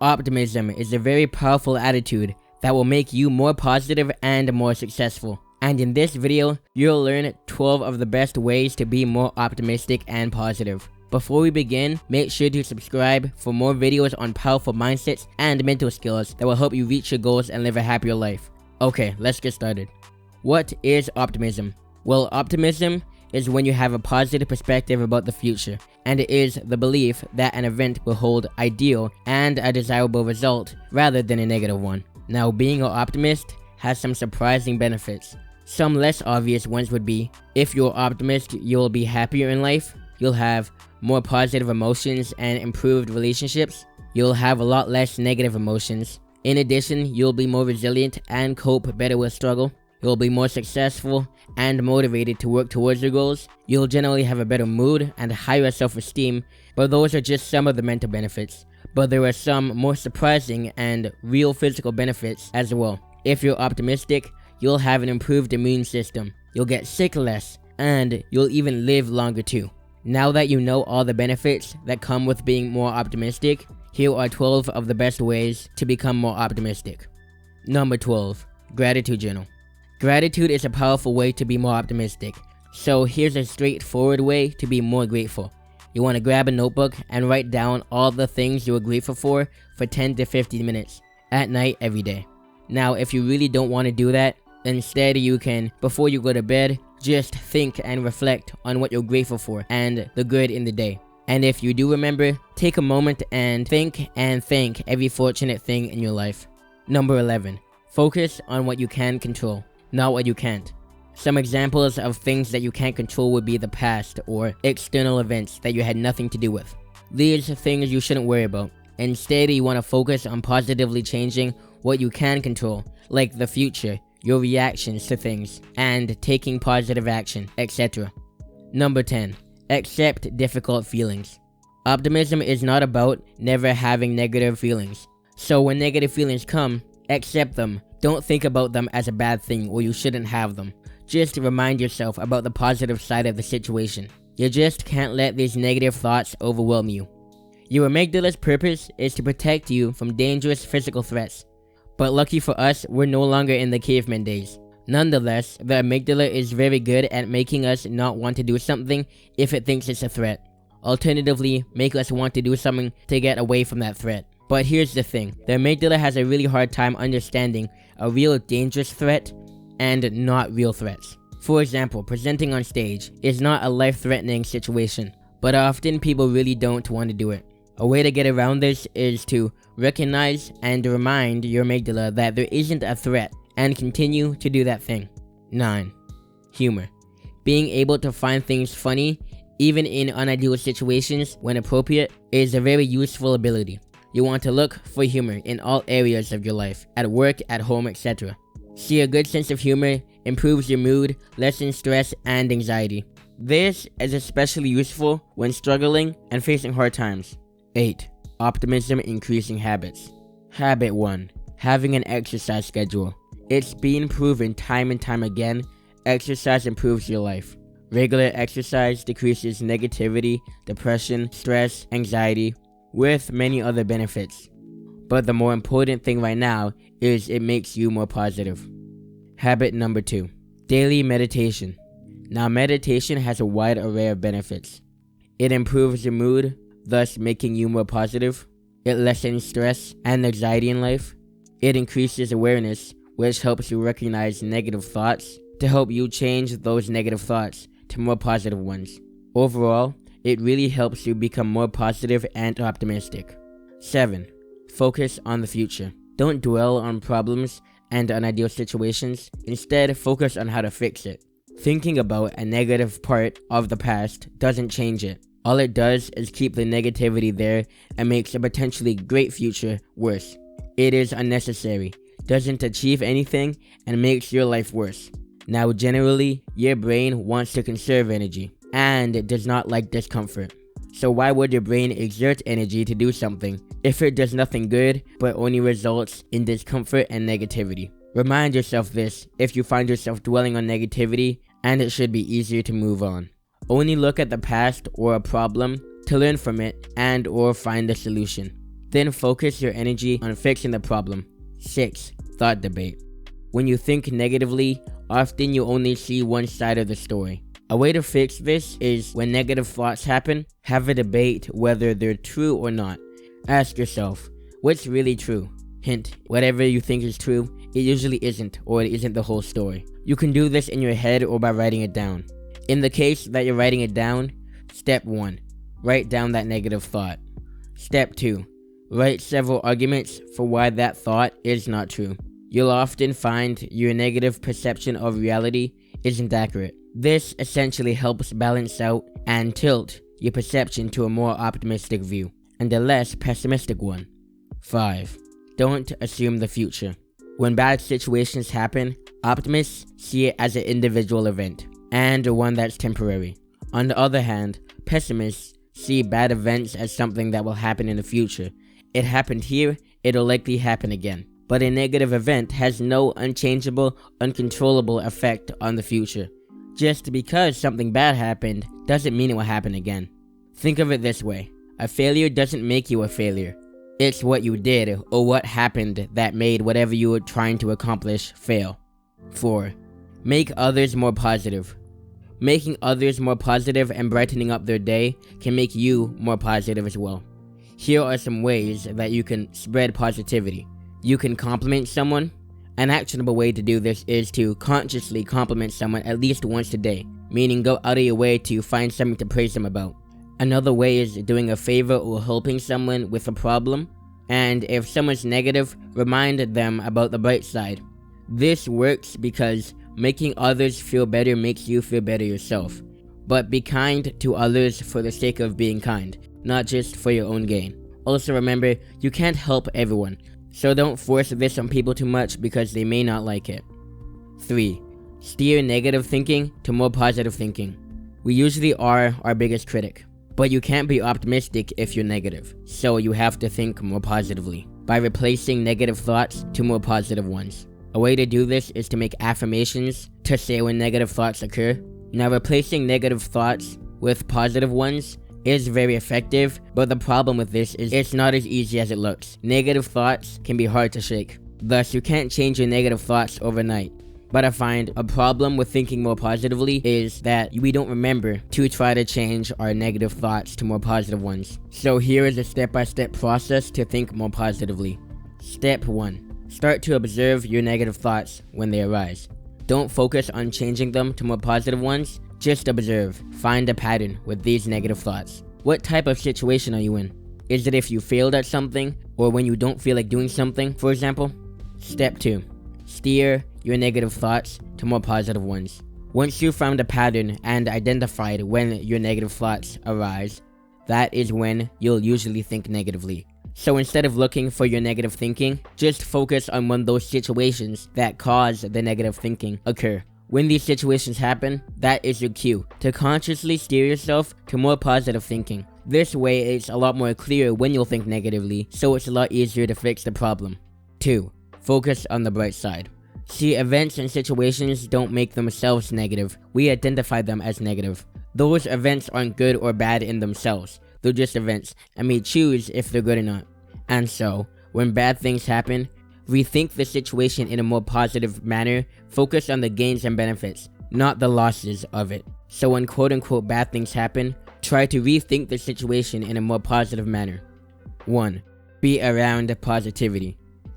Optimism is a very powerful attitude that will make you more positive and more successful. And in this video, you'll learn 12 of the best ways to be more optimistic and positive. Before we begin, make sure to subscribe for more videos on powerful mindsets and mental skills that will help you reach your goals and live a happier life. Okay, let's get started. What is optimism? Well, optimism is when you have a positive perspective about the future, and it is the belief that an event will hold ideal and a desirable result rather than a negative one. Now, being an optimist has some surprising benefits. Some less obvious ones would be, if you're an optimist, you'll be happier in life, you'll have more positive emotions and improved relationships, you'll have a lot less negative emotions. In addition, you'll be more resilient and cope better with struggle. You'll be more successful and motivated to work towards your goals. You'll generally have a better mood and higher self-esteem, but those are just some of the mental benefits. But there are some more surprising and real physical benefits as well. If you're optimistic, you'll have an improved immune system, you'll get sick less, and you'll even live longer too. Now that you know all the benefits that come with being more optimistic, here are 12 of the best ways to become more optimistic. Number 12. Gratitude journal. Gratitude is a powerful way to be more optimistic. So here's a straightforward way to be more grateful. You want to grab a notebook and write down all the things you are grateful for 10 to 15 minutes at night every day. Now, if you really don't want to do that, instead you can, before you go to bed, just think and reflect on what you're grateful for and the good in the day. And if you do remember, take a moment and thank every fortunate thing in your life. Number 11. Focus on what you can control, not what you can't. Some examples of things that you can't control would be the past or external events that you had nothing to do with. These are things you shouldn't worry about. Instead, you want to focus on positively changing what you can control, like the future, your reactions to things, and taking positive action, etc. Number 10. Accept difficult feelings. Optimism is not about never having negative feelings. So when negative feelings come, accept them. Don't think about them as a bad thing or you shouldn't have them. Just remind yourself about the positive side of the situation. You just can't let these negative thoughts overwhelm you. Your amygdala's purpose is to protect you from dangerous physical threats. But lucky for us, we're no longer in the caveman days. Nonetheless, the amygdala is very good at making us not want to do something if it thinks it's a threat. Alternatively, make us want to do something to get away from that threat. But here's the thing, the amygdala has a really hard time understanding a real dangerous threat and not real threats. For example, presenting on stage is not a life-threatening situation, but often people really don't want to do it. A way to get around this is to recognize and remind your amygdala that there isn't a threat and continue to do that thing. 9. Humor. Being able to find things funny, even in unideal situations when appropriate, is a very useful ability. You want to look for humor in all areas of your life, at work, at home, etc. See, a good sense of humor improves your mood, lessens stress and anxiety. This is especially useful when struggling and facing hard times. 8. Optimism increasing habits. Habit 1. Having an exercise schedule. It's been proven time and time again, exercise improves your life. Regular exercise decreases negativity, depression, stress, anxiety, with many other benefits. But the more important thing right now is it makes you more positive. Habit number 2. Daily meditation. Now, meditation has a wide array of benefits. It improves your mood, thus making you more positive. It lessens stress and anxiety in life. It increases awareness, which helps you recognize negative thoughts to help you change those negative thoughts to more positive ones. Overall, it really helps you become more positive and optimistic. 7. Focus on the future. Don't dwell on problems and unideal situations. Instead, focus on how to fix it. Thinking about a negative part of the past doesn't change it. All it does is keep the negativity there and makes a potentially great future worse. It is unnecessary, doesn't achieve anything, and makes your life worse. Now, generally, your brain wants to conserve energy, and it does not like discomfort. So why would your brain exert energy to do something if it does nothing good but only results in discomfort and negativity? Remind yourself this if you find yourself dwelling on negativity, and it should be easier to move on. Only look at the past or a problem to learn from it and or find a solution. Then focus your energy on fixing the problem. 6. Thought debate. When you think negatively, often you only see one side of the story. A way to fix this is when negative thoughts happen, have a debate whether they're true or not. Ask yourself, what's really true? Hint, whatever you think is true, it usually isn't, or it isn't the whole story. You can do this in your head or by writing it down. In the case that you're writing it down, step 1, write down that negative thought. Step 2, write several arguments for why that thought is not true. You'll often find your negative perception of reality isn't accurate. This essentially helps balance out and tilt your perception to a more optimistic view, and a less pessimistic one. 5. Don't assume the future. When bad situations happen, optimists see it as an individual event, and one that's temporary. On the other hand, pessimists see bad events as something that will happen in the future. It happened here, it'll likely happen again. But a negative event has no unchangeable, uncontrollable effect on the future. Just because something bad happened doesn't mean it will happen again. Think of it this way. A failure doesn't make you a failure. It's what you did or what happened that made whatever you were trying to accomplish fail. 4. Make others more positive. Making others more positive and brightening up their day can make you more positive as well. Here are some ways that you can spread positivity. You can compliment someone. An actionable way to do this is to consciously compliment someone at least once a day, meaning go out of your way to find something to praise them about. Another way is doing a favor or helping someone with a problem, and if someone's negative, remind them about the bright side. This works because making others feel better makes you feel better yourself. But be kind to others for the sake of being kind, not just for your own gain. Also remember, you can't help everyone, so don't force this on people too much because they may not like it. 3. Steer negative thinking to more positive thinking. We usually are our biggest critic, but you can't be optimistic if you're negative, so you have to think more positively by replacing negative thoughts to more positive ones. A way to do this is to make affirmations to say when negative thoughts occur. Now, replacing negative thoughts with positive ones is very effective, but the problem with this is it's not as easy as it looks. Negative thoughts can be hard to shake. Thus, you can't change your negative thoughts overnight. But I find a problem with thinking more positively is that we don't remember to try to change our negative thoughts to more positive ones. So here is a step-by-step process to think more positively. Step 1. Start to observe your negative thoughts when they arise. Don't focus on changing them to more positive ones. Just observe. Find a pattern with these negative thoughts. What type of situation are you in? Is it if you failed at something, or when you don't feel like doing something, for example? Step 2. Steer your negative thoughts to more positive ones. Once you've found a pattern and identified when your negative thoughts arise, that is when you'll usually think negatively. So instead of looking for your negative thinking, just focus on when those situations that cause the negative thinking occur. When these situations happen, that is your cue to consciously steer yourself to more positive thinking. This way, it's a lot more clear when you'll think negatively, so it's a lot easier to fix the problem. 2. Focus on the bright side. See, events and situations don't make themselves negative. We identify them as negative. Those events aren't good or bad in themselves. They're just events, and we choose if they're good or not. And so, when bad things happen, rethink the situation in a more positive manner. Focus on the gains and benefits, not the losses of it. So when quote-unquote bad things happen, try to rethink the situation in a more positive manner. 1. Be around positivity.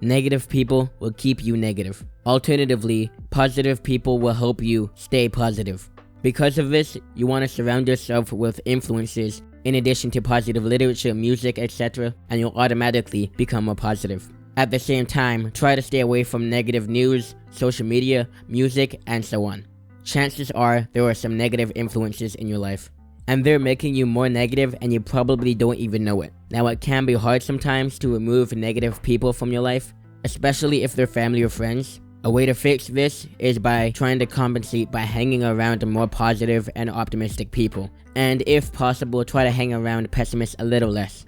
Negative people will keep you negative. Alternatively, positive people will help you stay positive. Because of this, you want to surround yourself with influences in addition to positive literature, music, etc., and you'll automatically become more positive. At the same time, try to stay away from negative news, social media, music, and so on. Chances are there are some negative influences in your life, and they're making you more negative and you probably don't even know it. Now, it can be hard sometimes to remove negative people from your life, especially if they're family or friends. A way to fix this is by trying to compensate by hanging around more positive and optimistic people, and if possible, try to hang around pessimists a little less.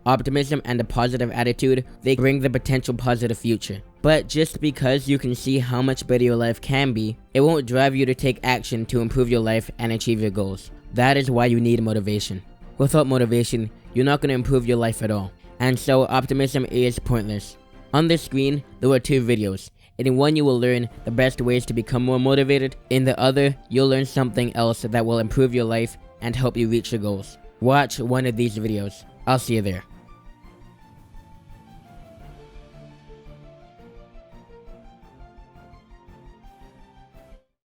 Optimism and a positive attitude, they bring the potential positive future. But just because you can see how much better your life can be, it won't drive you to take action to improve your life and achieve your goals. That is why you need motivation. Without motivation, you're not going to improve your life at all. and so optimism is pointless. On this screen, there are 2 videos. In one, you will learn the best ways to become more motivated. In the other, you'll learn something else that will improve your life and help you reach your goals. Watch one of these videos. I'll see you there.